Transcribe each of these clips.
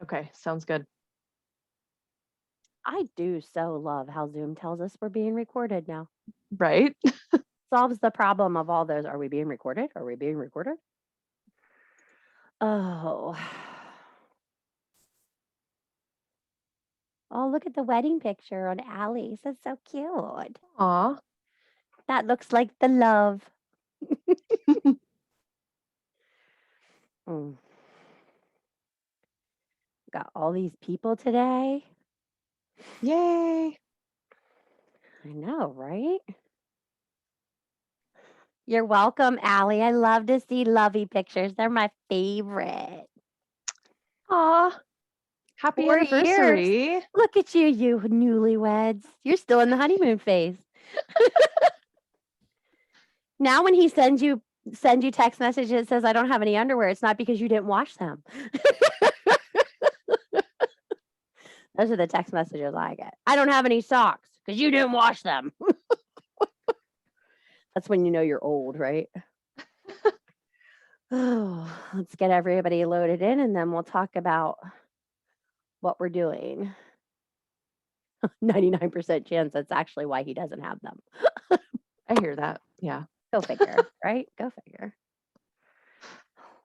Okay, sounds good. I do so love how Zoom tells us we're being recorded now. Right? Solves the problem of all those. Are we being recorded? Are we being recorded? Oh. Oh, look at the wedding picture on Allie's. That's so cute. Aw. That looks like the love. Mm. Got all these people today. Yay. I know, right? You're welcome, Allie. I love to see lovey pictures. They're my favorite. Aw. Happy 4 years. anniversary. Look at you, you newlyweds. You're still in the honeymoon phase. Now when he sends you text message that says I don't have any underwear, it's not because you didn't wash them. Those are the text messages I get. I don't have any socks because you didn't wash them. That's when you know you're old, right? Oh, let's get everybody loaded in and then we'll talk about what we're doing. 99% chance that's actually why he doesn't have them. I hear that. Yeah. Go figure, right? Go figure.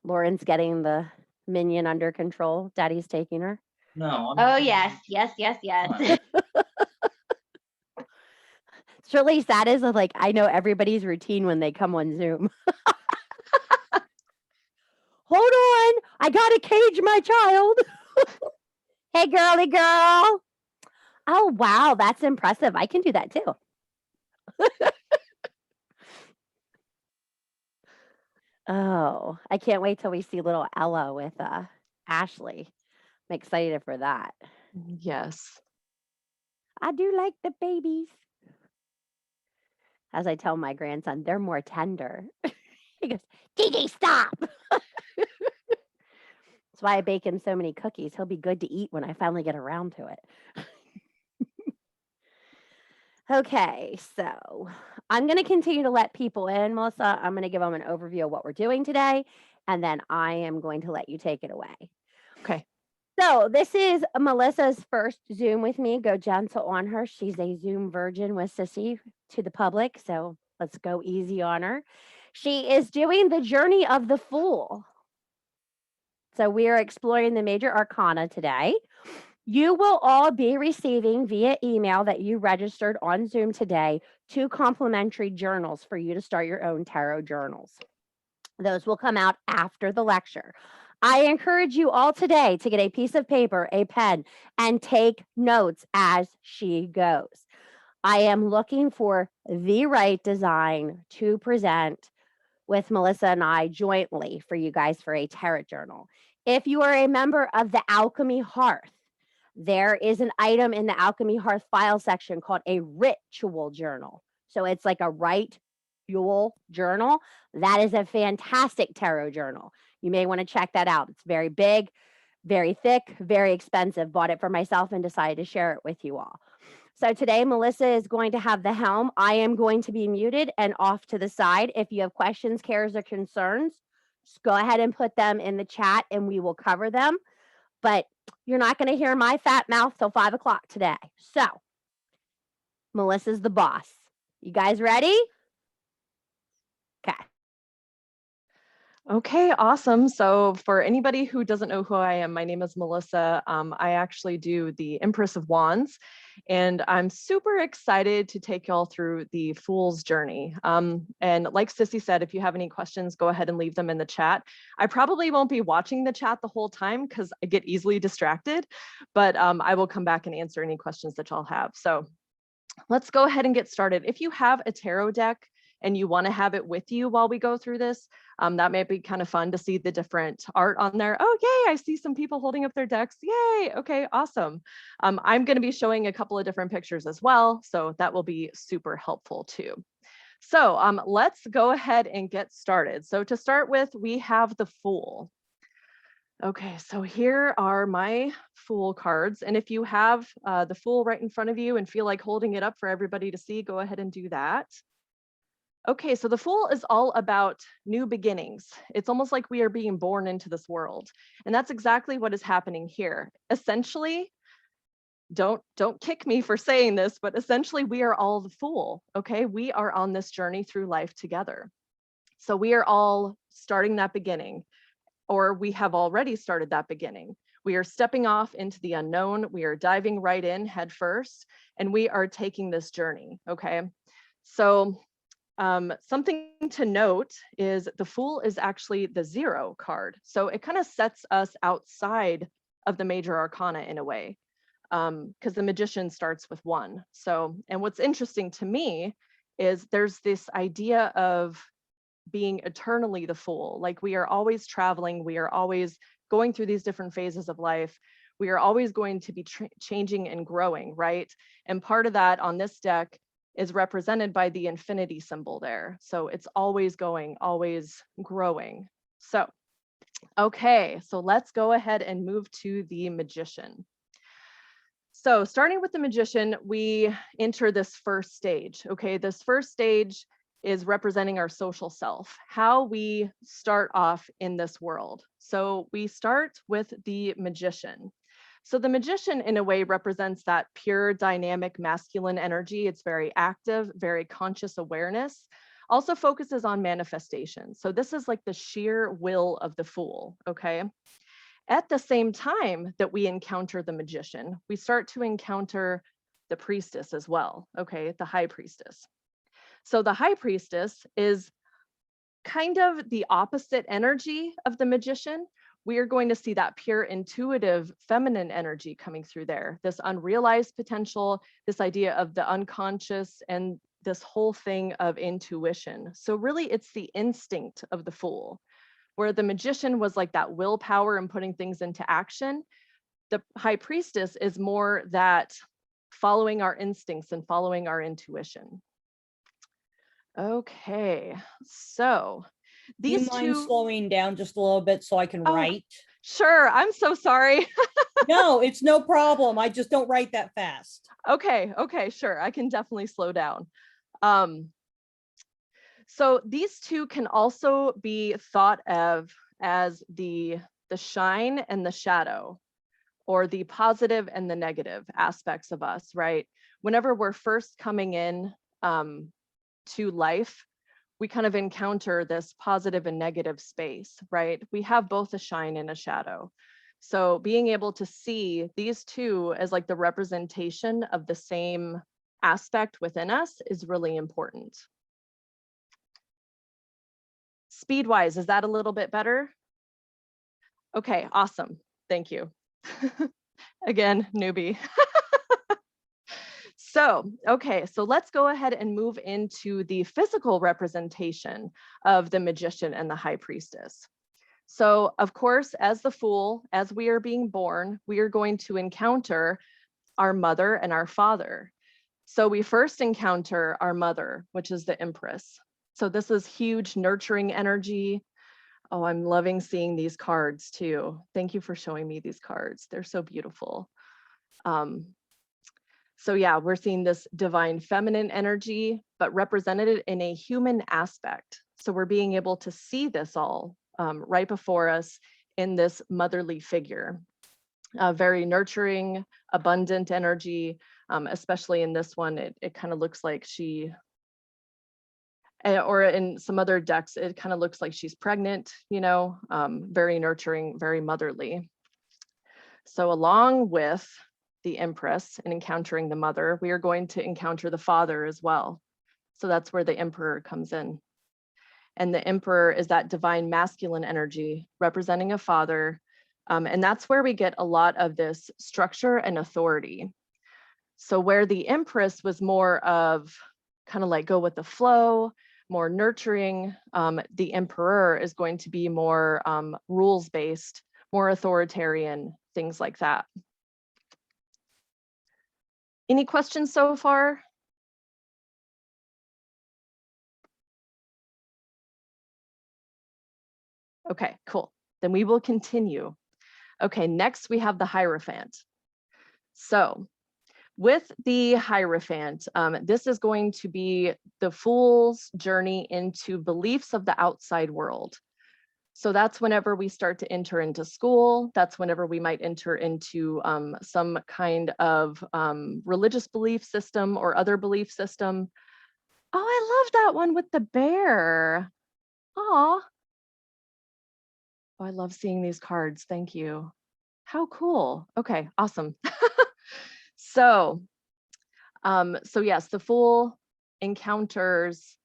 Lauren's getting the minion under control. Daddy's taking her. No. Oh, yes. Yes, yes, yes. Surely that is like, I know everybody's routine when they come on Zoom. Hold on. I got to cage my child. Hey, girly girl. Oh, wow. That's impressive. I can do that too. Oh, I can't wait till we see little Ella with Ashley. I'm excited for that. Yes. I do like the babies. As I tell my grandson, they're more tender. He goes, Gigi, stop. That's why I bake him so many cookies. He'll be good to eat when I finally get around to it. Okay, so I'm going to continue to let people in, Melissa. I'm going to give them an overview of what we're doing today, and then I am going to let you take it away. Okay. So this is Melissa's first Zoom with me. Go gentle on her. She's a Zoom virgin with Sissy to the public, so let's go easy on her. She is doing the journey of the Fool. So we are exploring the major arcana today. You will all be receiving via email that you registered on Zoom today 2 complimentary journals for you to start your own tarot journals. Those will come out after the lecture. I encourage you all today to get a piece of paper, a pen, and take notes as she goes. I am looking for the right design to present with Melissa and I jointly for you guys for a tarot journal. If you are a member of the Alchemy Hearth, there is an item in the Alchemy Hearth file section called a ritual journal. So it's like a ritual journal. That is a fantastic tarot journal. You may want to check that out. It's very big, very thick, very expensive. Bought it for myself and decided to share it with you all. So today, Melissa is going to have the helm. I am going to be muted and off to the side. If you have questions, cares, or concerns, just go ahead and put them in the chat and we will cover them. But you're not going to hear my fat mouth till 5 o'clock today. So, Melissa's the boss. You guys ready? Okay. Okay, awesome. So for anybody who doesn't know who I am, my name is Melissa. I actually do the Empress of Wands, and I'm super excited to take y'all through the Fool's Journey. And like Sissy said, if you have any questions, go ahead and leave them in the chat. I probably won't be watching the chat the whole time because I get easily distracted, but I will come back and answer any questions that y'all have. So let's go ahead and get started. If you have a tarot deck and you want to have it with you while we go through this, that may be kind of fun to see the different art on there. Oh, yay, I see some people holding up their decks. Yay, okay, awesome. I'm going to be showing a couple of different pictures as well, so that will be super helpful too. So let's go ahead and get started. So to start with, we have the Fool. Okay, so here are my Fool cards. And if you have the Fool right in front of you and feel like holding it up for everybody to see, go ahead and do that. Okay, so the Fool is all about new beginnings. It's almost like we are being born into this world. And that's exactly what is happening here. Essentially, don't kick me for saying this, but essentially we are all the Fool, okay? We are on this journey through life together. So we are all starting that beginning, or we have already started that beginning. We are stepping off into the unknown. We are diving right in head first, and we are taking this journey, okay? So something to note is the Fool is actually the 0 card. So it kind of sets us outside of the major arcana in a way, because the Magician starts with 1. So, and what's interesting to me is there's this idea of being eternally the Fool. Like we are always traveling, we are always going through these different phases of life. We are always going to be changing and growing, right? And part of that on this deck is represented by the infinity symbol there. So it's always going, always growing. So, okay, so let's go ahead and move to the Magician. So starting with the Magician, we enter this first stage, okay? This first stage is representing our social self, how we start off in this world. So we start with the Magician. So the Magician in a way represents that pure dynamic masculine energy. It's very active, very conscious awareness, also focuses on manifestation. So this is like the sheer will of the Fool, okay? At the same time that we encounter the Magician, we start to encounter the Priestess as well, okay? The High Priestess. So the High Priestess is kind of the opposite energy of the Magician. We are going to see that pure intuitive feminine energy coming through there, this unrealized potential, this idea of the unconscious, and this whole thing of intuition. So really it's the instinct of the Fool, where the Magician was like that willpower and putting things into action. The High Priestess is more that following our instincts and following our intuition. Okay, so these Do you mind two. slowing down just a little bit so I can write? Sure, I'm so sorry. No, it's no problem. I just don't write that fast. Okay, sure. I can definitely slow down. So these two can also be thought of as the shine and the shadow, or the positive and the negative aspects of us, right? Whenever we're first coming in to life, we kind of encounter this positive and negative space, right? We have both a shine and a shadow. So being able to see these two as like the representation of the same aspect within us is really important. Speed-wise, is that a little bit better? Okay, awesome. Thank you. Again, newbie. So, okay, so let's go ahead and move into the physical representation of the Magician and the High Priestess. So, of course, as the Fool, as we are being born, we are going to encounter our mother and our father. So we first encounter our mother, which is the Empress. So this is huge nurturing energy. Oh, I'm loving seeing these cards too. Thank you for showing me these cards. They're so beautiful. So yeah, we're seeing this divine feminine energy, but represented in a human aspect. So we're being able to see this all right before us in this motherly figure. Very nurturing, abundant energy, especially in this one, it kind of looks like she, or in some other decks, it kind of looks like she's pregnant, you know, very nurturing, very motherly. So along with the Empress and encountering the mother, we are going to encounter the father as well. So that's where the Emperor comes in. And the Emperor is that divine masculine energy representing a father. And that's where we get a lot of this structure and authority. So where the Empress was more of kind of like go with the flow, more nurturing, the Emperor is going to be more rules-based, more authoritarian, things like that. Any questions so far? Okay, cool. Then we will continue. Okay, next we have the Hierophant. So With the Hierophant, this is going to be the Fool's journey into beliefs of the outside world. So that's whenever we start to enter into school. That's whenever we might enter into some kind of religious belief system or other belief system. Oh, I love that one with the bear. Aw. Oh, I love seeing these cards. Thank you. How cool. Okay, awesome. So yes, the Fool encounters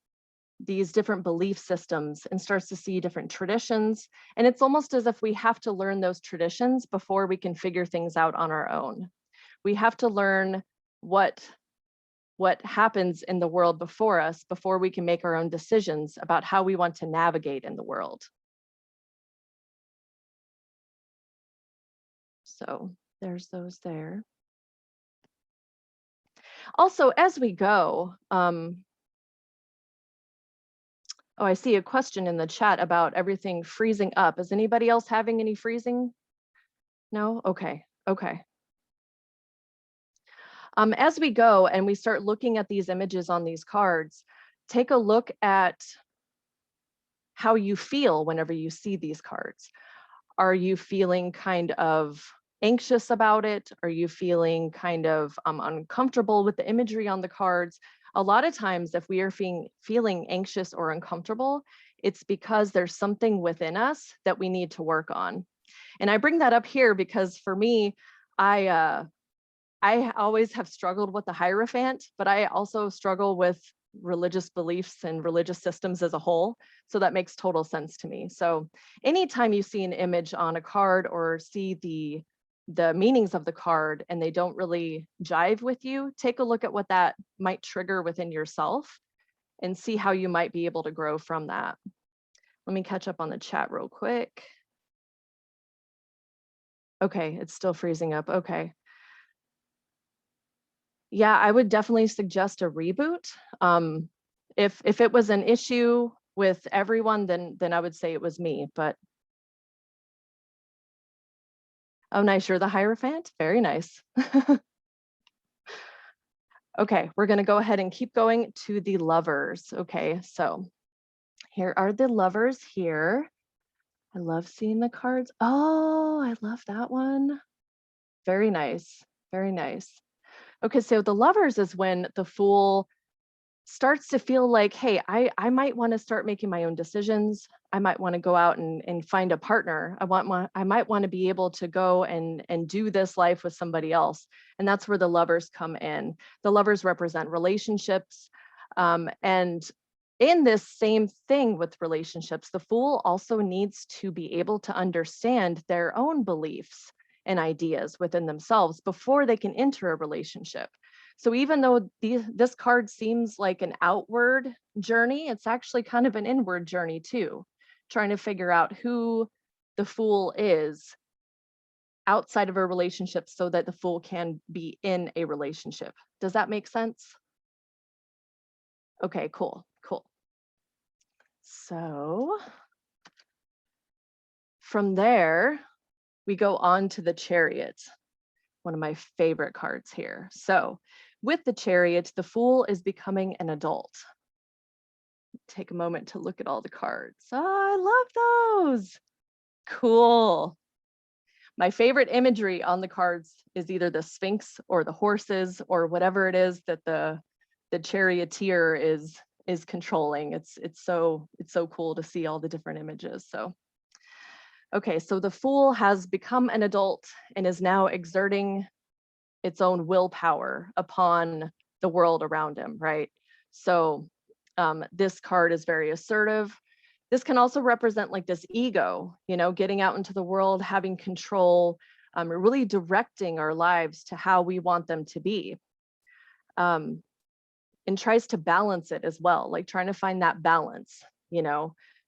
these different belief systems and starts to see different traditions. And it's almost as if we have to learn those traditions before we can figure things out on our own. We have to learn what happens in the world before us before we can make our own decisions about how we want to navigate in the world. So there's those there. Also, as we go, oh, I see a question in the chat about everything freezing up. Is anybody else having any freezing? No? Okay, okay. As we go and we start looking at these images on these cards, take a look at how you feel whenever you see these cards. Are you feeling kind of anxious about it? Are you feeling kind of uncomfortable with the imagery on the cards? A lot of times, if we are feeling anxious or uncomfortable, it's because there's something within us that we need to work on. And I bring that up here because for me, I always have struggled with the Hierophant, but I also struggle with religious beliefs and religious systems as a whole. So that makes total sense to me. So anytime you see an image on a card or see the meanings of the card and they don't really jive with you, take a look at what that might trigger within yourself and see how you might be able to grow from that. Let me catch up on the chat real quick. Okay, it's still freezing up. Okay. Yeah, I would definitely suggest a reboot. If it was an issue with everyone, then I would say it was me, but. Oh, nice, you're the Hierophant? Very nice. Okay, we're gonna go ahead and keep going to the Lovers. Okay, so here are the Lovers here. I love seeing the cards. Oh, I love that one. Very nice, very nice. Okay, so the Lovers is when the Fool starts to feel like, hey, I might want to start making my own decisions. I might want to go out and find a partner. I might want to be able to go and do this life with somebody else. And that's where the Lovers come in. The Lovers represent relationships. And in this same thing with relationships, the Fool also needs to be able to understand their own beliefs and ideas within themselves before they can enter a relationship. So even though this card seems like an outward journey, it's actually kind of an inward journey too, trying to figure out who the Fool is outside of a relationship so that the Fool can be in a relationship. Does that make sense? Okay, cool, cool. So from there, we go on to the Chariot, one of my favorite cards here. So with the Chariot, the Fool is becoming an adult. Take a moment to look at all the cards. Oh, I love those. Cool. My favorite imagery on the cards is either the Sphinx or the horses or whatever it is that the charioteer is controlling. It's so cool to see all the different images. So okay, so the Fool has become an adult and is now exerting its own willpower upon the world around him, right? So this card is very assertive. This can also represent like this ego, getting out into the world, having control, really directing our lives to how we want them to be. And tries to balance it as well, like trying to find that balance,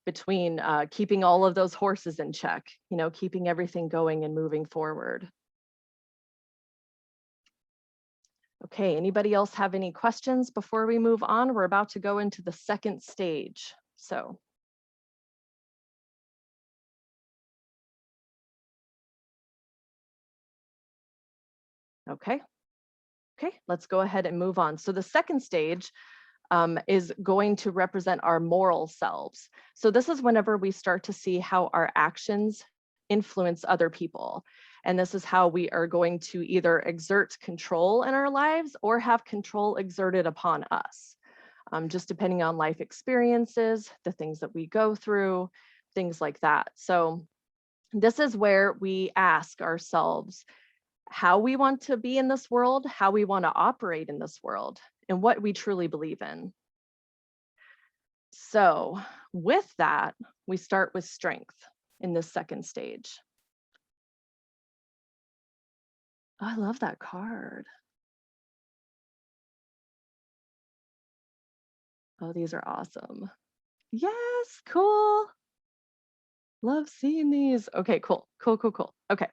between keeping all of those horses in check, keeping everything going and moving forward. Okay, anybody else have any questions before we move on? We're about to go into the second stage. So. Okay, Okay, let's go ahead and move on. So the second stage is going to represent our moral selves. So this is whenever we start to see how our actions influence other people. And this is how we are going to either exert control in our lives or have control exerted upon us, just depending on life experiences, the things that we go through, things like that. So this is where we ask ourselves how we want to be in this world, how we want to operate in this world, and what we truly believe in. So with that, we start with strength in this second stage. Oh, I love that card. Oh, these are awesome. Yes, cool. Love seeing these. Okay, cool. Okay,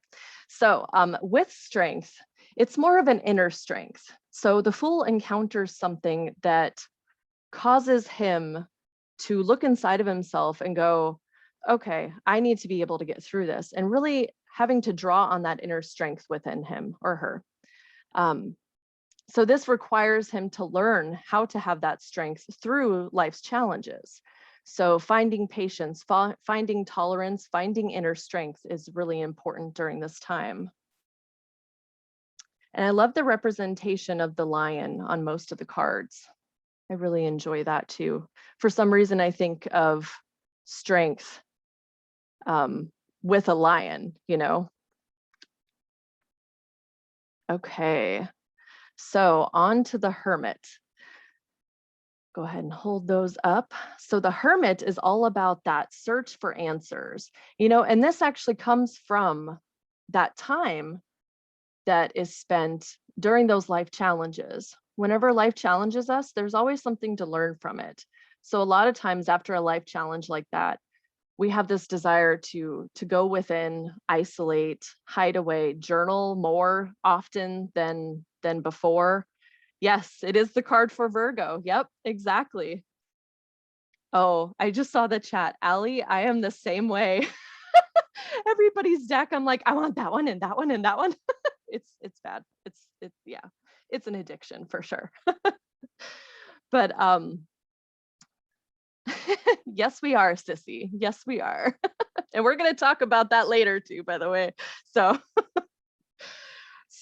so with strength, it's more of an inner strength. So the Fool encounters something that causes him to look inside of himself and go, okay, I need to be able to get through this, and really having to draw on that inner strength within him or her. So this requires him to learn how to have that strength through life's challenges. So finding patience, finding tolerance, finding inner strength is really important during this time. And I love the representation of the lion on most of the cards. I really enjoy that too. For some reason, I think of strength with a lion, you know? Okay, so on to the Hermit. Go ahead and hold those up. So the Hermit is all about that search for answers, you know, and this actually comes from that time that is spent during those life challenges. Whenever life challenges us, there's always something to learn from it. So a lot of times after a life challenge like that, we have this desire to go within, isolate, hide away, journal more often than before. Yes, it is the card for Virgo. Yep, exactly. Oh, I just saw the chat. Allie, I am the same way. Everybody's deck, I'm like, I want that one and that one and that one. It's bad. It's yeah, it's an addiction for sure. But yes, we are, Sissy. Yes, we are. And we're going to talk about that later too, by the way. So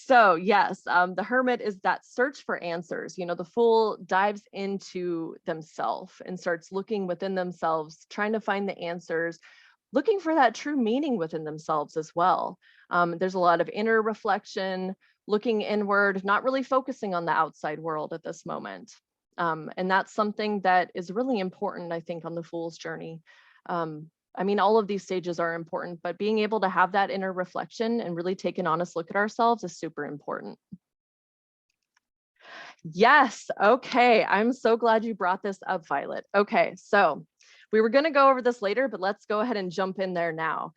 So yes, the Hermit is that search for answers. You know, the Fool dives into themselves and starts looking within themselves, trying to find the answers, looking for that true meaning within themselves as well. There's a lot of inner reflection, looking inward, not really focusing on the outside world at this moment. And that's something that is really important, I think, on the Fool's journey. I mean, all of these stages are important, but being able to have that inner reflection and really take an honest look at ourselves is super important. Yes, okay. I'm so glad you brought this up, Violet. Okay, so we were gonna go over this later, but let's go ahead and jump in there now.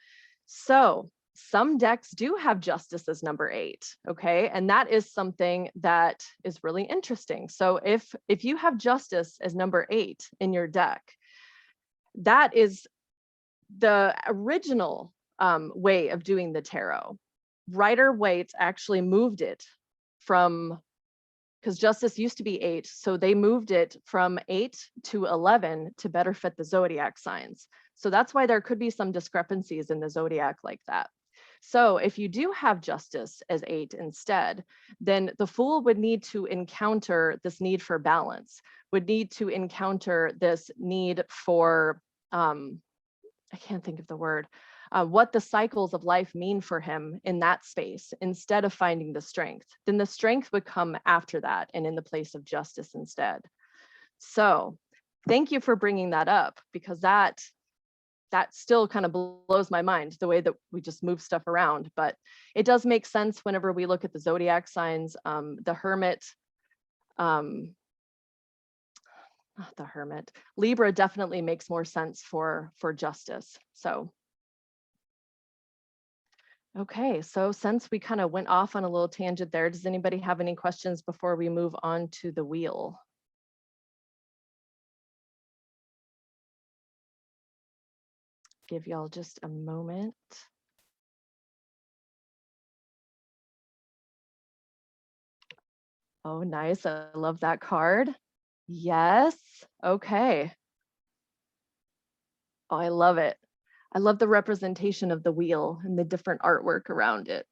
So some decks do have Justice as number 8, okay? And that is something that is really interesting. So if you have Justice as number 8 in your deck, that is the original way of doing the tarot. Rider-Waite actually moved it from, because Justice used to be 8, so they moved it from 8 to 11 to better fit the zodiac signs. So that's why there could be some discrepancies in the zodiac like that. So if you do have Justice as 8 instead, then the Fool would need to encounter this need for balance, would need to encounter this need for I can't think of the word, what the cycles of life mean for him in that space instead of finding the strength. Then the strength would come after that and in the place of Justice instead. So thank you for bringing that up, because that still kind of blows my mind, the way that we just move stuff around. But it does make sense whenever we look at the zodiac signs. The Hermit, the Hermit. Libra definitely makes more sense for Justice. So, okay, so since we kind of went off on a little tangent there, does anybody have any questions before we move on to the wheel? Give y'all just a moment. Oh, nice. I love that card. Yes. Okay. Oh, I love it. I love the representation of the wheel and the different artwork around it.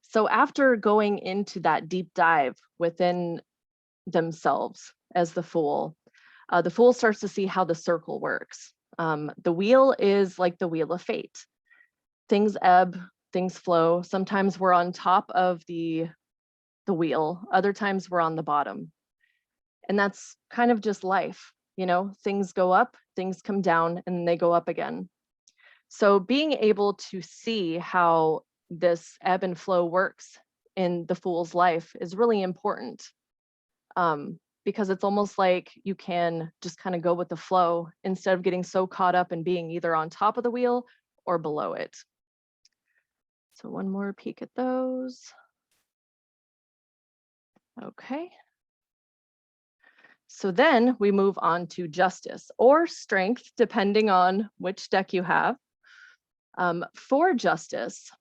So after going into that deep dive within themselves as the fool starts to see how the circle works. The wheel is like the wheel of fate. Things ebb, things flow. Sometimes we're on top of the wheel, other times we're on the bottom. And that's kind of just life, you know, things go up, things come down, and they go up again. So being able to see how this ebb and flow works in the fool's life is really important, because it's almost like you can just kind of go with the flow instead of getting so caught up in being either on top of the wheel or below it. So one more peek at those. Okay. So then we move on to justice or strength, depending on which deck you have. For justice,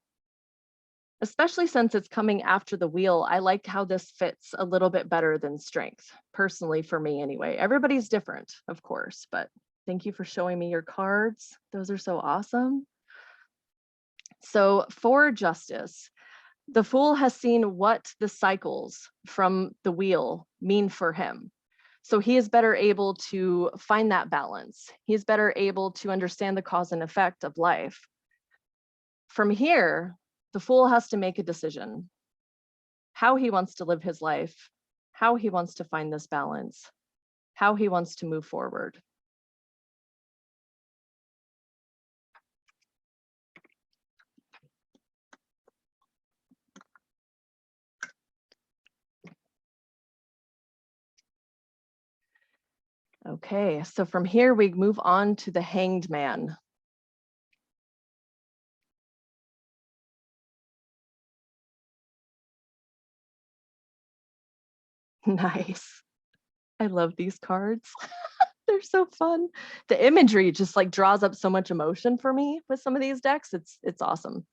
especially since it's coming after the wheel, I like how this fits a little bit better than strength, personally for me anyway. Everybody's different, of course, but thank you for showing me your cards. Those are so awesome. So for justice, the fool has seen what the cycles from the wheel mean for him. So he is better able to find that balance. He's better able to understand the cause and effect of life. From here, the fool has to make a decision, how he wants to live his life, how he wants to find this balance, how he wants to move forward. Okay, so from here we move on to the Hanged Man. Nice. I love these cards. They're so fun. The imagery just like draws up so much emotion for me with some of these decks. It's awesome.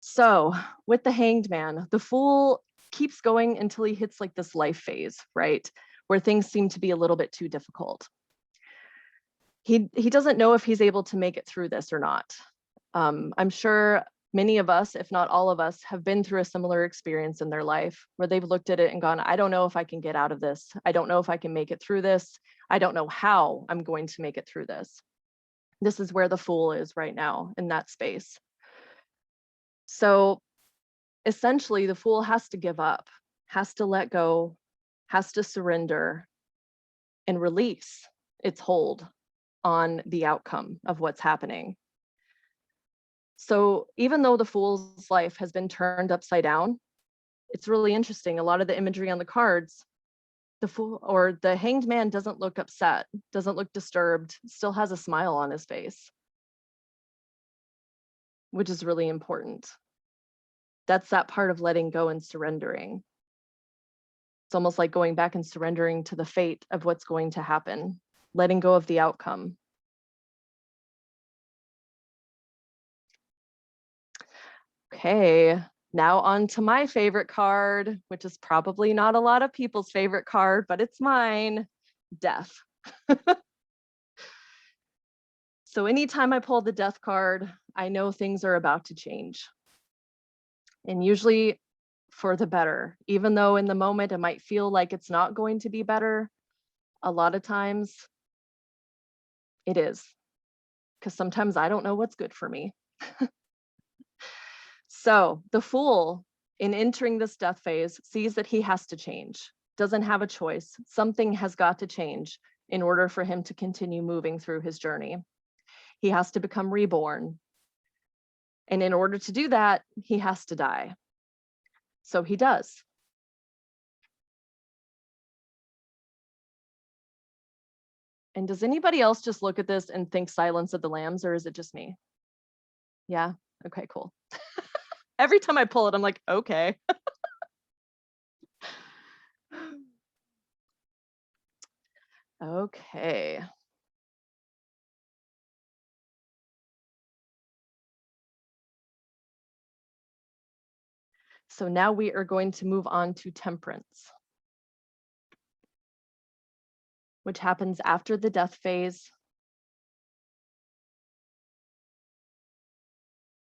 So with the Hanged Man, the fool keeps going until he hits like this life phase, right? Where things seem to be a little bit too difficult. He doesn't know if he's able to make it through this or not. I'm sure many of us, if not all of us, have been through a similar experience in their life where they've looked at it and gone, I don't know if I can get out of this. I don't know if I can make it through this. I don't know how I'm going to make it through this. This is where the fool is right now in that space. So essentially, the fool has to give up, has to let go, has to surrender and release its hold on the outcome of what's happening. So even though the fool's life has been turned upside down, it's really interesting. A lot of the imagery on the cards, the fool or the Hanged Man doesn't look upset, doesn't look disturbed, still has a smile on his face, which is really important. That's that part of letting go and surrendering. It's almost like going back and surrendering to the fate of what's going to happen, letting go of the outcome. Okay, now on to my favorite card, which is probably not a lot of people's favorite card, but it's mine, Death. So anytime I pull the Death card, I know things are about to change. And usually for the better, even though in the moment it might feel like it's not going to be better, a lot of times it is, because sometimes I don't know what's good for me. So the fool, in entering this death phase, sees that he has to change, doesn't have a choice. Something has got to change in order for him to continue moving through his journey. He has to become reborn. And in order to do that, he has to die. So he does. And does anybody else just look at this and think Silence of the Lambs, or is it just me? Yeah, okay, cool. Every time I pull it, I'm like, okay. Okay. So now we are going to move on to temperance, which happens after the death phase.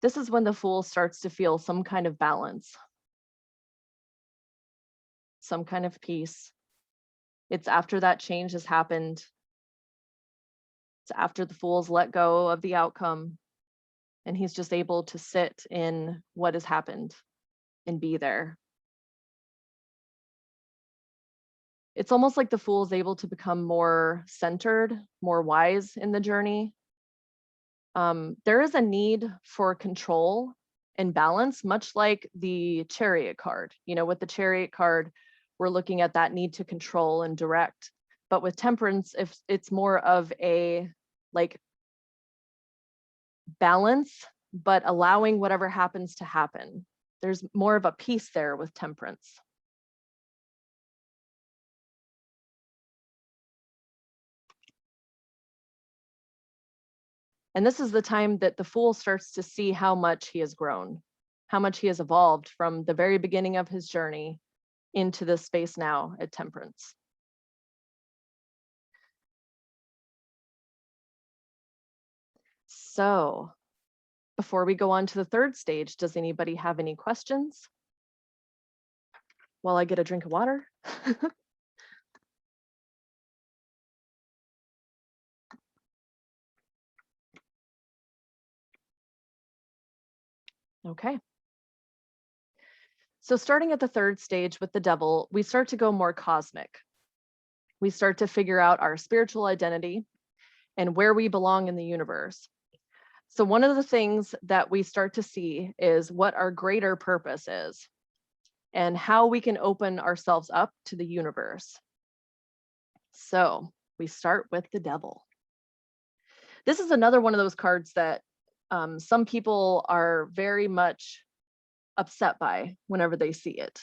This is when the Fool starts to feel some kind of balance, some kind of peace. It's after that change has happened. It's after the Fool's let go of the outcome, and he's just able to sit in what has happened and be there. It's almost like the Fool is able to become more centered, more wise in the journey. There is a need for control and balance, much like the Chariot card. You know, with the Chariot card, we're looking at that need to control and direct. But with Temperance, if it's more of a like balance, but allowing whatever happens to happen. There's more of a peace there with Temperance. And this is the time that the Fool starts to see how much he has grown, how much he has evolved from the very beginning of his journey into this space now at Temperance. So before we go on to the third stage, does anybody have any questions? While I get a drink of water. Okay. So starting at the third stage with the Devil, we start to go more cosmic. We start to figure out our spiritual identity and where we belong in the universe. So one of the things that we start to see is what our greater purpose is and how we can open ourselves up to the universe. So we start with the Devil. This is another one of those cards that some people are very much upset by whenever they see it.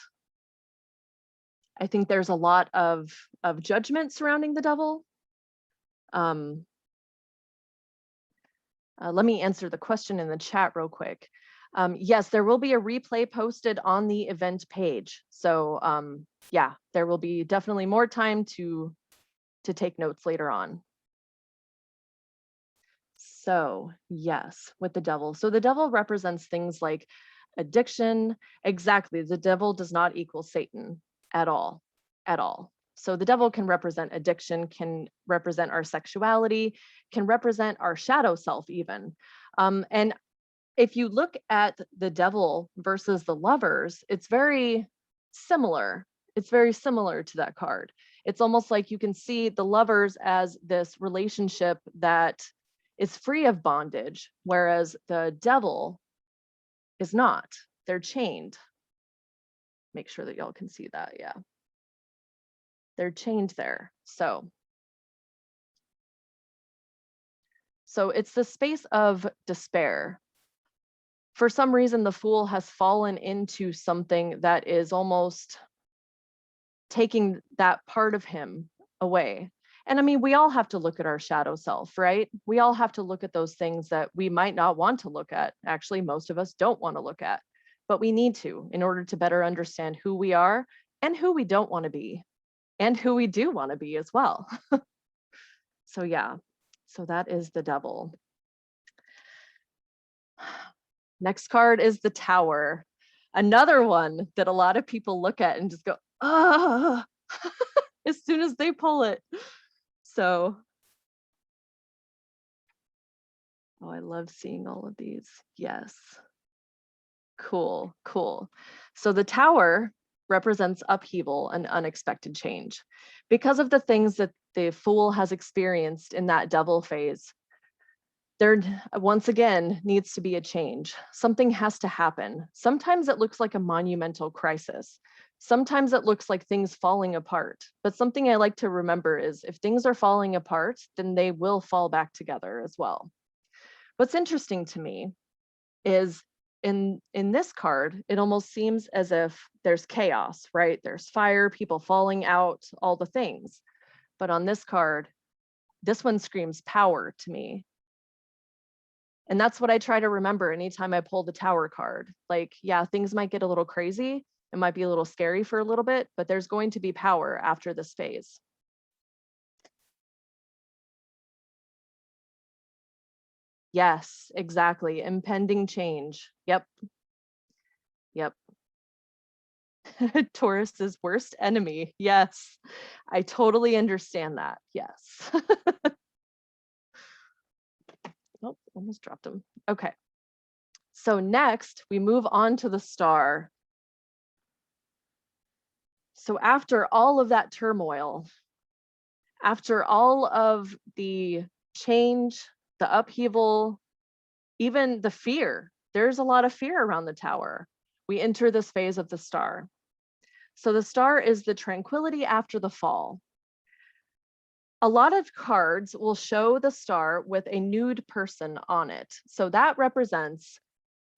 I think there's a lot of judgment surrounding the Devil. Let me answer the question in the chat real quick. Yes, there will be a replay posted on the event page. So yeah, there will be definitely more time to take notes later on. So yes, with the Devil. So the Devil represents things like addiction. Exactly, the Devil does not equal Satan at all, at all. So the Devil can represent addiction, can represent our sexuality, can represent our shadow self even. And if you look at the Devil versus the Lovers, it's very similar. It's very similar to that card. It's almost like you can see the Lovers as this relationship that is free of bondage, whereas the Devil is not. They're chained. Make sure that y'all can see that, yeah. They're chained there. So it's the space of despair. For some reason, the Fool has fallen into something that is almost taking that part of him away. And I mean, we all have to look at our shadow self, right? We all have to look at those things that we might not want to look at. Actually, most of us don't want to look at, but we need to in order to better understand who we are and who we don't want to be and who we do want to be as well. So yeah, so that is the Devil. Next card is the Tower. Another one that a lot of people look at and just go, oh, as soon as they pull it. So, oh, I love seeing all of these. Yes. Cool, cool. So the Tower represents upheaval and unexpected change. Because of the things that the Fool has experienced in that Devil phase, there once again needs to be a change. Something has to happen. Sometimes it looks like a monumental crisis. Sometimes it looks like things falling apart. But something I like to remember is if things are falling apart, then they will fall back together as well. What's interesting to me is in this card, it almost seems as if there's chaos, right? There's fire, people falling out, all the things. But on this card, this one screams power to me. And that's what I try to remember anytime I pull the Tower card. Like, yeah, things might get a little crazy. It might be a little scary for a little bit, but there's going to be power after this phase. Yes, exactly. Impending change. Yep. Yep. Taurus's worst enemy. Yes, I totally understand that. Yes. Oh, almost dropped him. Okay. So next we move on to the star. So after all of that turmoil, after all of the change, the upheaval, even the fear, there's a lot of fear around the Tower. We enter this phase of the star. So the star is the tranquility after the fall. A lot of cards will show the star with a nude person on it. So that represents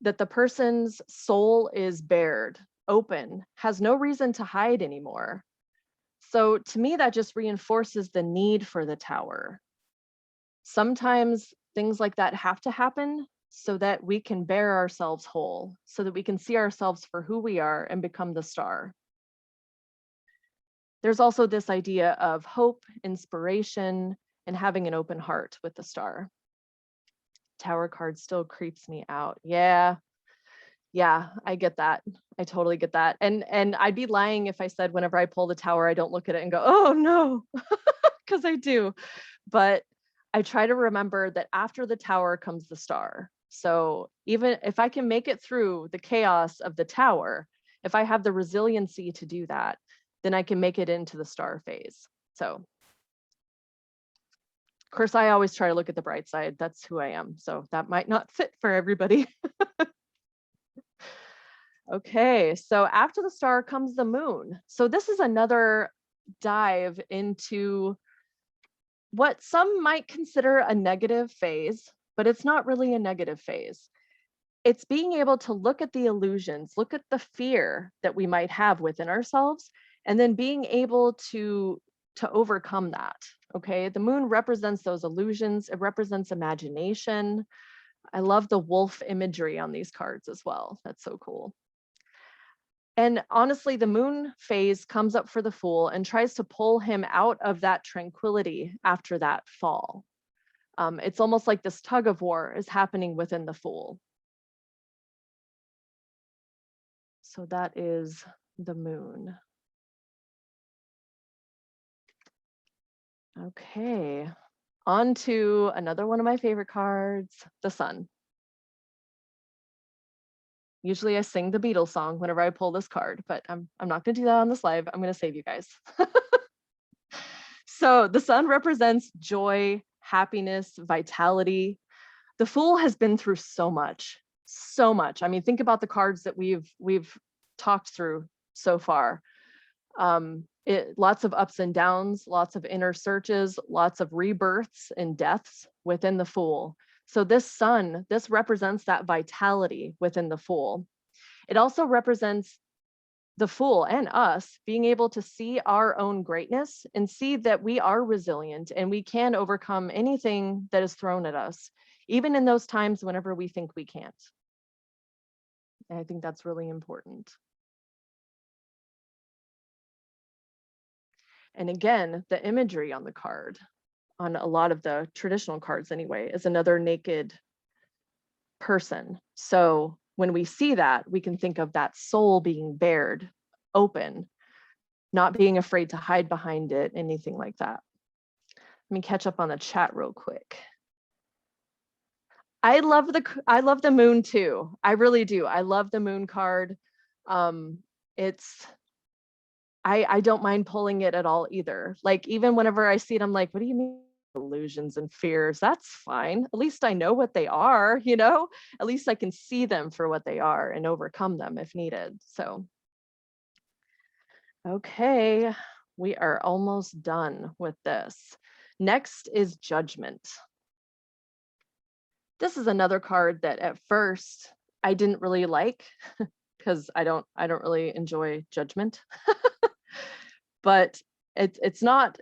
that the person's soul is bared, open, has no reason to hide anymore. So to me, that just reinforces the need for the Tower. Sometimes things like that have to happen so that we can bear ourselves whole, so that we can see ourselves for who we are and become the star. There's also this idea of hope, inspiration, and having an open heart with the star. Tower card still creeps me out. Yeah, I get that. I totally get that. And I'd be lying if I said whenever I pull the Tower, I don't look at it and go, oh no, because I do. But I try to remember that after the Tower comes the star. So even if I can make it through the chaos of the Tower, if I have the resiliency to do that, then I can make it into the star phase. So, of course, I always try to look at the bright side. That's who I am. So that might not fit for everybody. Okay, so after the star comes the moon. So this is another dive into what some might consider a negative phase, but it's not really a negative phase. It's being able to look at the illusions, look at the fear that we might have within ourselves, and then being able to overcome that. Okay, the moon represents those illusions. It represents imagination. I love the wolf imagery on these cards as well. That's so cool. And honestly, the moon phase comes up for the Fool and tries to pull him out of that tranquility after that fall. It's almost like this tug of war is happening within the Fool. So that is the moon. Okay, on to another one of my favorite cards, the Sun. Usually I sing the Beatles song whenever I pull this card, but I'm not gonna do that on this live. I'm gonna save you guys. So the Sun represents joy, happiness, vitality. The Fool has been through so much, so much. I mean, think about the cards that we've talked through so far. Lots of ups and downs, lots of inner searches, lots of rebirths and deaths within the Fool. So this Sun, this represents that vitality within the Fool. It also represents the Fool and us being able to see our own greatness and see that we are resilient and we can overcome anything that is thrown at us, even in those times whenever we think we can't. And I think that's really important. And again, the imagery on the card, on a lot of the traditional cards anyway, is another naked person. So when we see that, we can think of that soul being bared, open, not being afraid to hide behind it, anything like that. Let me catch up on the chat real quick. I love the moon too. I really do. I love the moon card. I don't mind pulling it at all either. Like even whenever I see it, I'm like, what do you mean illusions and fears? That's fine. At least I know what they are, you know? At least I can see them for what they are and overcome them if needed. So, okay, we are almost done with this. Next is Judgment. This is another card that at first I didn't really like because I don't really enjoy judgment. But it's not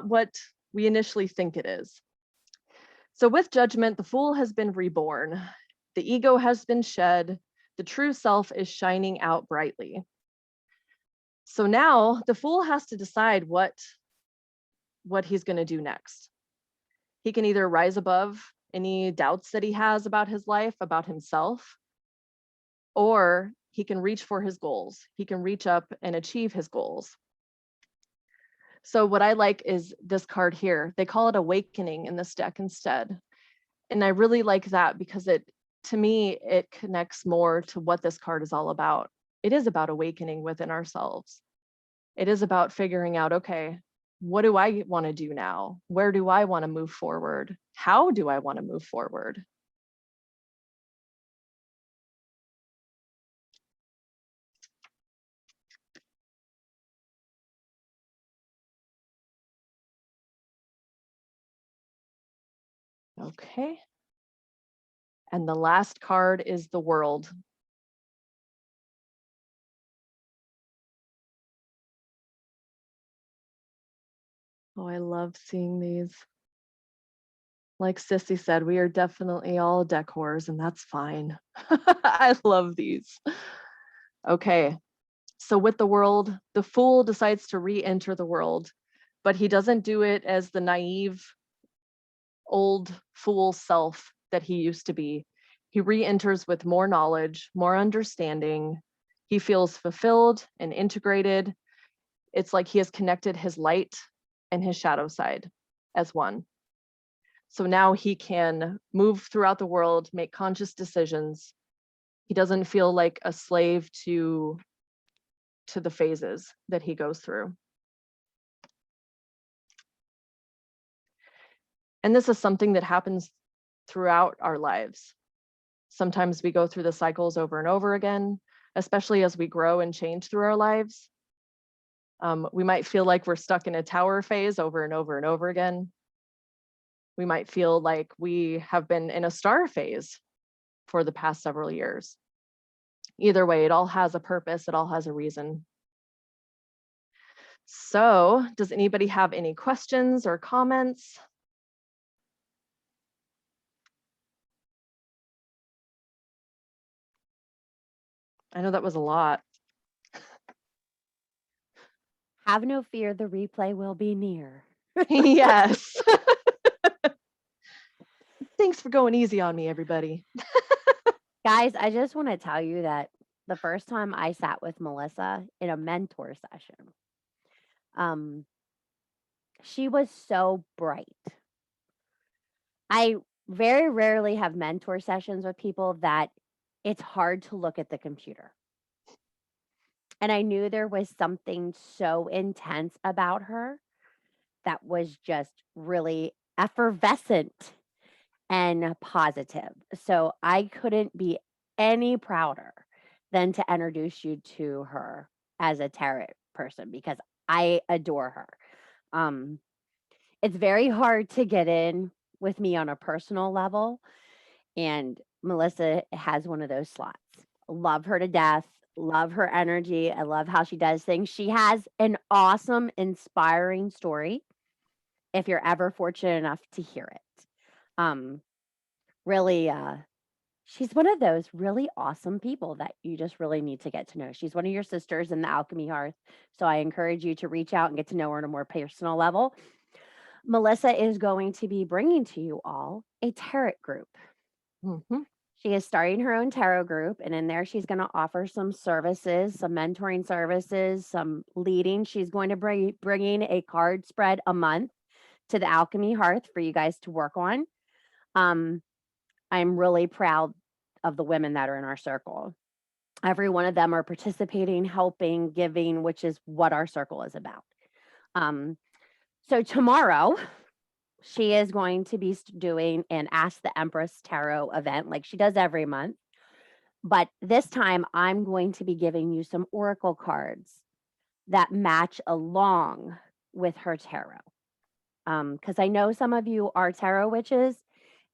what we initially think it is. So with Judgment, the Fool has been reborn. The ego has been shed. The true self is shining out brightly. So now the Fool has to decide what he's going to do next. He can either rise above any doubts that he has about his life, about himself, or he can reach for his goals. He can reach up and achieve his goals. So what I like is this card here. They call it Awakening in this deck instead. And I really like that because to me, it connects more to what this card is all about. It is about awakening within ourselves. It is about figuring out, okay, what do I want to do now? Where do I want to move forward? How do I want to move forward? Okay. And the last card is the World. Oh, I love seeing these. Like Sissy said, we are definitely all deck whores, and that's fine. I love these. Okay, so with the World, the Fool decides to re-enter the world, but he doesn't do it as the naive old fool self that he used to be. He re-enters with more knowledge, more understanding. He feels fulfilled and integrated. It's like he has connected his light and his shadow side as one. So now he can move throughout the world, make conscious decisions. He doesn't feel like a slave to the phases that he goes through. And this is something that happens throughout our lives. Sometimes we go through the cycles over and over again, especially as we grow and change through our lives. We might feel like we're stuck in a tower phase over and over and over again. We might feel like we have been in a star phase for the past several years. Either way, it all has a purpose, it all has a reason. So, does anybody have any questions or comments? I know that was a lot. Have no fear, the replay will be near. Yes. Thanks for going easy on me, everybody. Guys, I just want to tell you that the first time I sat with Melissa in a mentor session, she was so bright. I very rarely have mentor sessions with people that it's hard to look at the computer. And I knew there was something so intense about her that was just really effervescent and positive. So I couldn't be any prouder than to introduce you to her as a tarot person because I adore her. It's very hard to get in with me on a personal level, and Melissa has one of those slots. Love her to death. Love her energy. I love how she does things. She has an awesome, inspiring story if you're ever fortunate enough to hear it. Really, she's one of those really awesome people that you just really need to get to know. She's one of your sisters in the Alchemy Hearth. So I encourage you to reach out and get to know her on a more personal level. Melissa is going to be bringing to you all a tarot group. Mm-hmm. She is starting her own tarot group, and in there she's going to offer some services, some mentoring services, some leading. She's going to bringing a card spread a month to the Alchemy Hearth for you guys to work on. I'm really proud of the women that are in our circle. Every one of them are participating, helping, giving, which is what our circle is about. So tomorrow, she is going to be doing an Ask the Empress Tarot event like she does every month. But this time, I'm going to be giving you some oracle cards that match along with her tarot. Because I know some of you are tarot witches,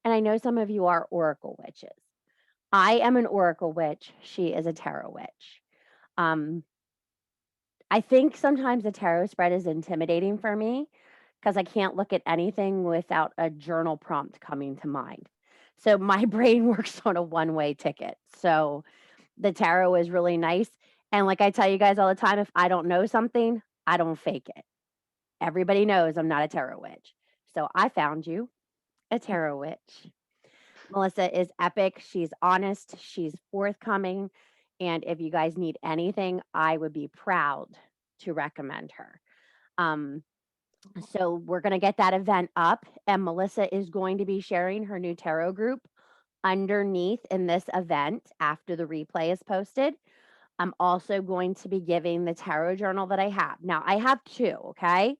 and I know some of you are oracle witches. I am an oracle witch. She is a tarot witch. I think sometimes the tarot spread is intimidating for me because I can't look at anything without a journal prompt coming to mind. So my brain works on a one-way ticket. So the tarot is really nice. And like I tell you guys all the time, if I don't know something, I don't fake it. Everybody knows I'm not a tarot witch. So I found you a tarot witch. Melissa is epic. She's honest. She's forthcoming. And if you guys need anything, I would be proud to recommend her. So we're going to get that event up, and Melissa is going to be sharing her new tarot group underneath in this event after the replay is posted. I'm also going to be giving the tarot journal that I have. Now, I have two, okay?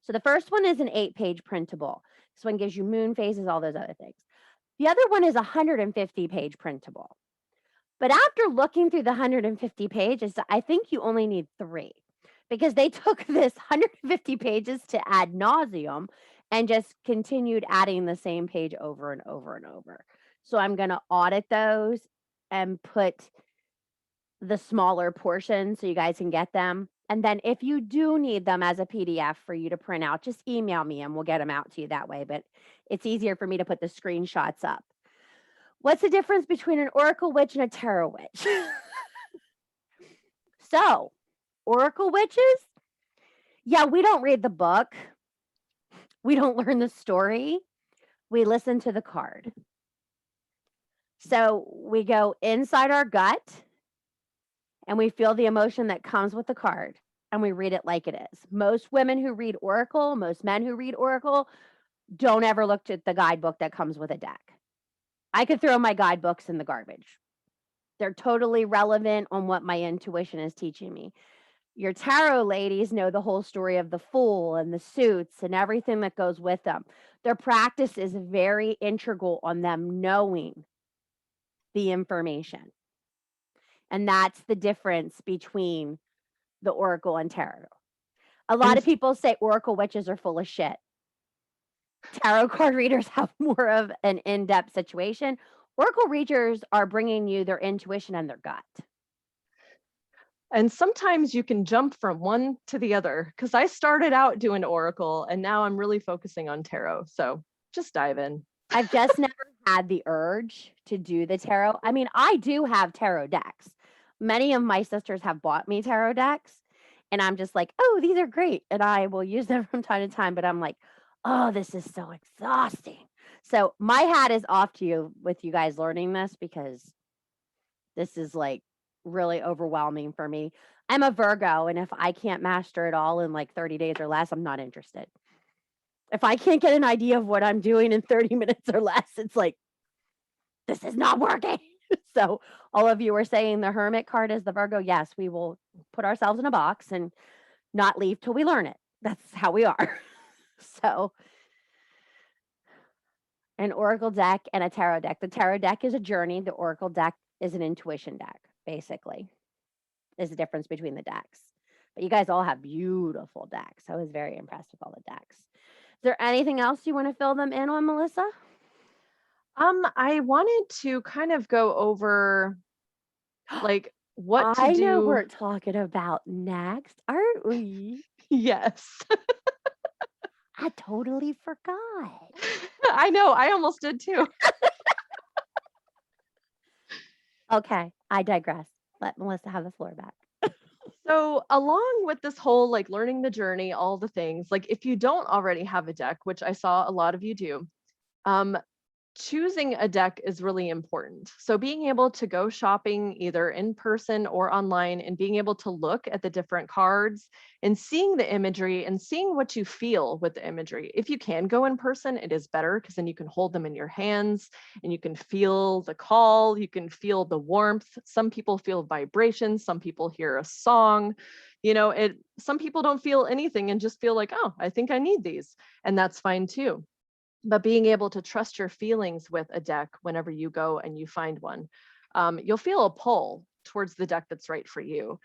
So the first one is an 8-page printable. This one gives you moon phases, all those other things. The other one is a 150-page printable. But after looking through the 150 pages, I think you only need 3, because they took this 150 pages to ad nauseum and just continued adding the same page over and over and over. So I'm going to audit those and put the smaller portions so you guys can get them. And then if you do need them as a PDF for you to print out, just email me and we'll get them out to you that way. But it's easier for me to put the screenshots up. What's the difference between an oracle witch and a tarot witch? So, oracle witches, yeah, we don't read the book. We don't learn the story. We listen to the card. So we go inside our gut and we feel the emotion that comes with the card and we read it like it is. Most women who read oracle, most men who read oracle, don't ever look at the guidebook that comes with a deck. I could throw my guidebooks in the garbage. They're totally relevant on what my intuition is teaching me. Your tarot ladies know the whole story of the Fool and the suits and everything that goes with them. Their practice is very integral on them knowing the information. And that's the difference between the oracle and tarot. A lot of people say oracle witches are full of shit. Tarot card readers have more of an in-depth situation. Oracle readers are bringing you their intuition and their gut. And sometimes you can jump from one to the other, because I started out doing oracle and now I'm really focusing on tarot. So just dive in. I've just never had the urge to do the tarot. I mean, I do have tarot decks. Many of my sisters have bought me tarot decks and I'm just like, oh, these are great. And I will use them from time to time, but I'm like, oh, this is so exhausting. So my hat is off to you with you guys learning this, because this is like really overwhelming for me. I'm a Virgo, and if I can't master it all in like 30 days or less, I'm not interested. If I can't get an idea of what I'm doing in 30 minutes or less, it's like, this is not working. So all of you are saying the Hermit card is the Virgo. Yes, we will put ourselves in a box and not leave till we learn it. That's how we are. So an oracle deck and a tarot deck. The tarot deck is a journey. The oracle deck is an intuition deck, basically, is the difference between the decks. But you guys all have beautiful decks. I was very impressed with all the decks. Is there anything else you want to fill them in on, Melissa? I wanted to kind of go over like what to do. I know we're talking about next, aren't we? Yes. I totally forgot. I know, I almost did too. Okay, I digress. Let Melissa have the floor back. So along with this whole like learning the journey, all the things, like if you don't already have a deck, which I saw a lot of you do, choosing a deck is really important. So being able to go shopping either in person or online and being able to look at the different cards and seeing the imagery and seeing what you feel with the imagery. If you can go in person, it is better, because then you can hold them in your hands and you can feel the call, you can feel the warmth. Some people feel vibrations, some people hear a song. Some people don't feel anything and just feel like, oh, I think I need these. And that's fine too. But being able to trust your feelings with a deck whenever you go and you find one, you'll feel a pull towards the deck that's right for you.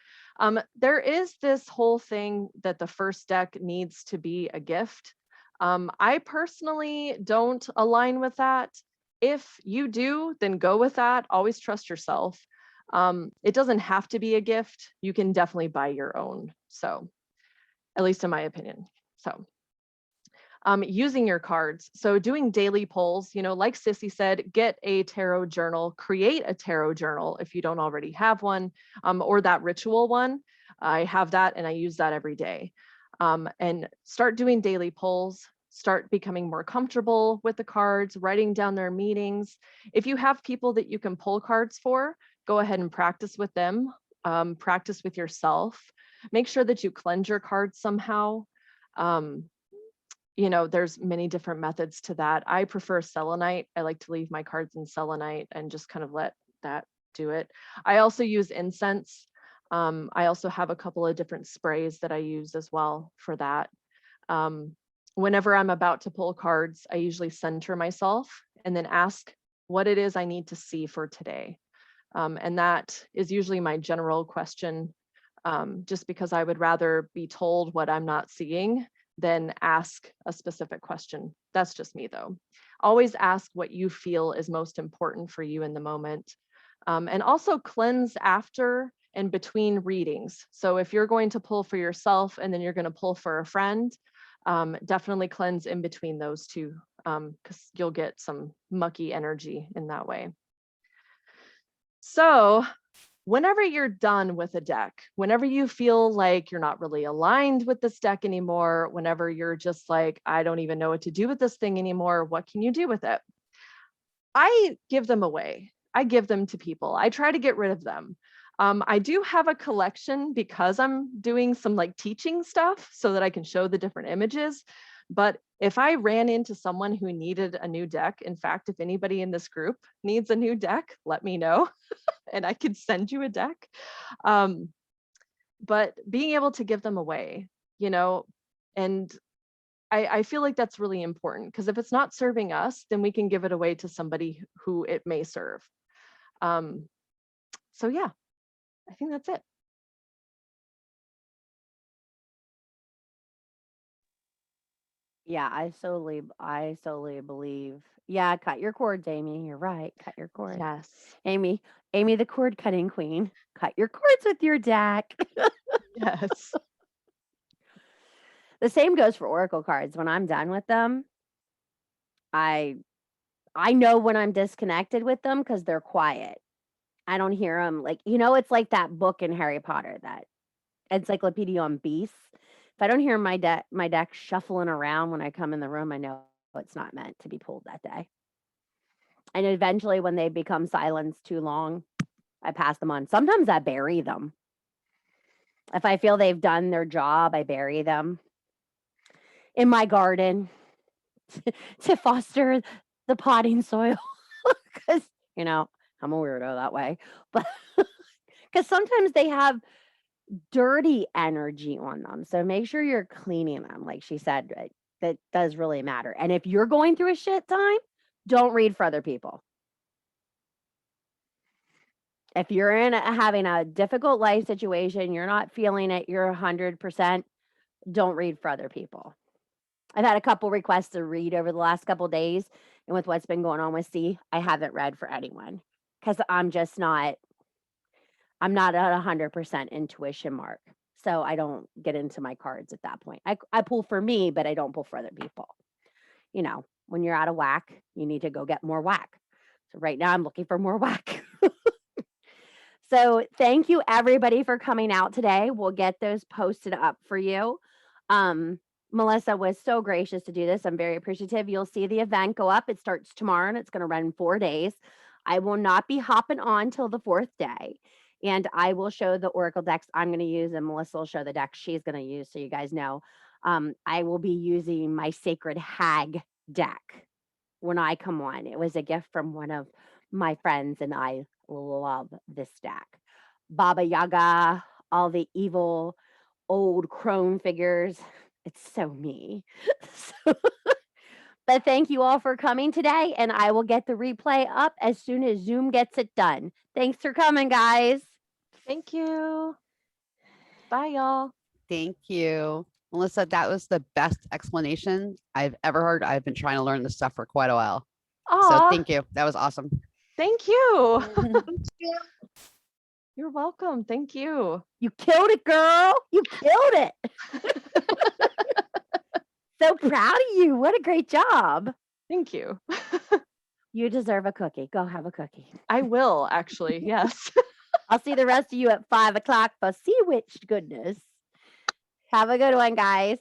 There is this whole thing that the first deck needs to be a gift. I personally don't align with that. If you do, then go with that. Always trust yourself. It doesn't have to be a gift. You can definitely buy your own. So, at least in my opinion. So. Using your cards. So doing daily polls, like Sissy said, get a tarot journal, create a tarot journal if you don't already have one, or that ritual one. I have that and I use that every day. And start doing daily polls, start becoming more comfortable with the cards, writing down their meanings. If you have people that you can pull cards for, go ahead and practice with them, practice with yourself. Make sure that you cleanse your cards somehow. There's many different methods to that. I prefer selenite. I like to leave my cards in selenite and just kind of let that do it. I also use incense. I also have a couple of different sprays that I use as well for that. Whenever I'm about to pull cards, I usually center myself and then ask what it is I need to see for today. And that is usually my general question, just because I would rather be told what I'm not seeing than ask a specific question. That's just me though. Always ask what you feel is most important for you in the moment. And also cleanse after and between readings. So if you're going to pull for yourself and then you're going to pull for a friend, definitely cleanse in between those two, because you'll get some mucky energy in that way. So whenever you're done with a deck, whenever you feel like you're not really aligned with this deck anymore, whenever you're just like, I don't even know what to do with this thing anymore, what can you do with it? I give them away. I give them to people. I try to get rid of them. I do have a collection because I'm doing some like teaching stuff so that I can show the different images. But if I ran into someone who needed a new deck, in fact, if anybody in this group needs a new deck, let me know and I could send you a deck. But being able to give them away, and I feel like that's really important, because if it's not serving us, then we can give it away to somebody who it may serve. So yeah, I think that's it. Yeah, I solely believe. Yeah, cut your cords, Amy. You're right. Cut your cords. Yes. Amy, the cord cutting queen. Cut your cords with your deck. Yes. The same goes for oracle cards. When I'm done with them, I know when I'm disconnected with them because they're quiet. I don't hear them. Like, it's like that book in Harry Potter, that Encyclopedia on Beasts. If I don't hear my deck shuffling around when I come in the room, I know it's not meant to be pulled that day. And eventually, when they become silenced too long, I pass them on. Sometimes I bury them. If I feel they've done their job, I bury them in my garden to foster the potting soil. Because, I'm a weirdo that way. But because sometimes they have dirty energy on them. So make sure you're cleaning them. Like she said, that does really matter. And if you're going through a shit time, don't read for other people. If you're having a difficult life situation, you're not feeling it, you're 100%, don't read for other people. I've had a couple requests to read over the last couple of days, and with what's been going on with C, I haven't read for anyone because I'm not at 100% intuition mark. So I don't get into my cards at that point. I pull for me, but I don't pull for other people. When you're out of whack, you need to go get more whack. So right now I'm looking for more whack. So thank you everybody for coming out today. We'll get those posted up for you. Melissa was so gracious to do this. I'm very appreciative. You'll see the event go up. It starts tomorrow and it's going to run 4 days. I will not be hopping on till the 4th day. And I will show the oracle decks I'm going to use, and Melissa will show the deck she's going to use, so you guys know. I will be using my Sacred Hag deck when I come on. It was a gift from one of my friends, and I love this deck. Baba Yaga, all the evil old crone figures. It's so me. But thank you all for coming today, and I will get the replay up as soon as Zoom gets it done. Thanks for coming, guys. Thank you. Bye, y'all. Thank you. Melissa, that was the best explanation I've ever heard. I've been trying to learn this stuff for quite a while. So thank you. That was awesome. Thank you. You're welcome. Thank you. You killed it, girl. You killed it. So proud of you. What a great job. Thank you. You deserve a cookie. Go have a cookie. I will actually. Yes. I'll see the rest of you at 5 o'clock for Sea Witch goodness. Have a good one, guys.